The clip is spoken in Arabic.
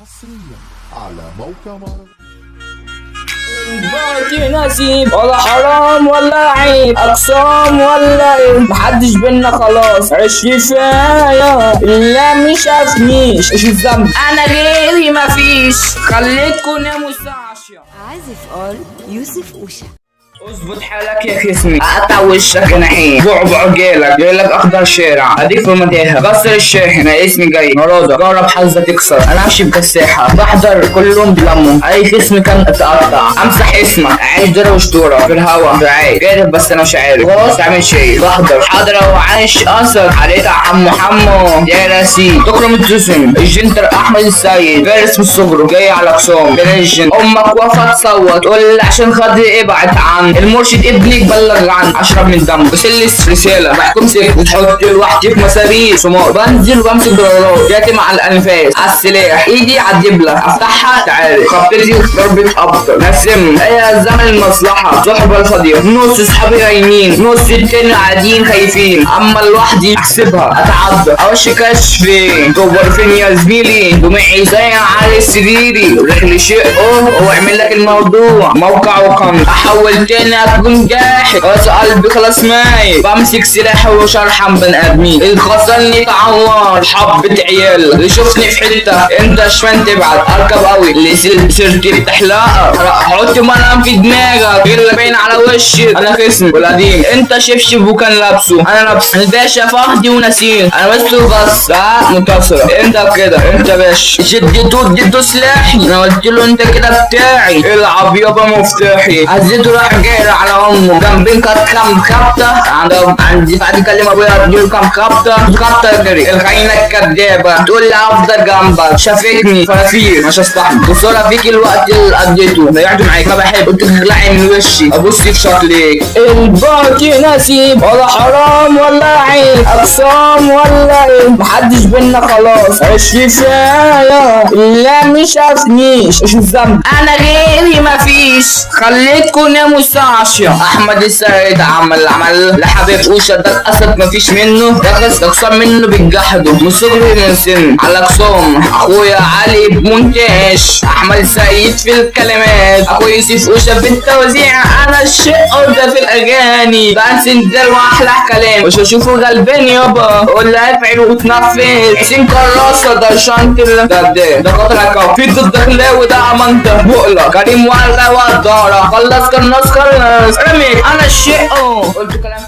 حصريا على موقع مهرجان. باقي نسيب ولا حرام ولا عيب، اقسام ولا ايه، محدش بينا خلاص، عيش كفايه اللي مش شافنيش، ايش الذنب انا غيري مفيش، خليتكم ناموا الساعه 10. عازف يوسف أوشا. اظبط حالك يا خصمي، اقطع وشك جناحين، بعبع جايلك اخضر شارع، اديك في متاهه، كسر الشاحن، انا اسمي جاي مرادة، جرب حظة تكسر، انا امشي بكساحه، بحضر كلهم بلمه، اي خصم كان اتقطع، امسح اسمك، عايش دره وشطوره في الهوا، دعاية جارب بس انا مش عارف، خلاص تعمل شيء، بحضر حاضره وعايش قصر، عليك حمو يا راسي، تكرم الجسم، الجنتر احمد السيد، فارس من صغره، جاي على خصام، بنجن، امك وقفت تصوت، تقول عشان خاطري ابعد عن المرشد ابنك بلغ عن اشرب من دم، بسلس رساله بحكم سكت، بتحط لوحدي في مسارير سمار، بنزل وامسك دولارات، جاتي مع الانفاس على السلاح، ايدي على الدبله افتحها تعالى، خبطتي ضربه قبضه نسم، هي زمن المصلحه، صحبه الفاضيه، نص اصحابي غايمين، نص التاني قاعدين خايفين، اما لوحدي احسبها اتعدى، اوش كشف دور فين يا زميلي، دموعي زي على سريري، رجلي شقه واعمل لك الموضوع موقع وقم، احول تاني اكون جاحد، خلاص قلبي خلاص مايل، بمسك سلاحي وشرحم بني ادمين، اللي خسرني تعور حبة عيال، اللي شفتني في حتة انت شمال تبعد، اركب قوي اللي سيرتي بتحلقها، حط منام في دماغك غير اللي باين على وشي، انا خصم والقديم، انت شبشب وكان لابسه، انا لابسه، الباشا فهدي ونسيم، انا بس لا منتصرة، انت كده انت باشا، اديته سلاحي، انا قلت له انت كده بتاعي، العب يابا مفتاحي، عزيته راح جاي على امه، جنبين كانت كام خبطه، عندي بعد كلمه ابويا اديله كام خبطه جري، الخاينه الكدابه تقول لي افضل جنبك، شافتني فرافير مش هستحمل، خساره فيك الوقت اللي قضيته، ضيعته معاك ما بحب، قلت تخلعي من وشي ابص في شكلك، الباقي نسيب ولا حرام ولا عيب، اقسام ولا ايه، محدش بينا خلاص، عيش كفايه اللي مش شافنيش، ايش الذنب انا غيري مفيش، خليتكم ناموا الساعه 10. احمد السيد عمل لحبيب اوشا، ده الاسد مفيش منه، ده اقسام منه بيتجحدوا، من صغري من سن على اقسام، اخويا علي بمونتاج، احمد السيد في الكلمات، اخويا يوسف اوشا في التوزيع، انا الشقه ده في الاغاني، بنسندل واحلى كلام، مش هشوفه غلبان يابا، قول له افعل وتنفذ، حسين كراسه ده شانتل، ده قطر عكاو، في الدخلاوي ده عمنته بقله، كريم ولا وداره، خلص كرناس خلص رميت انا الشقه، قلت كلام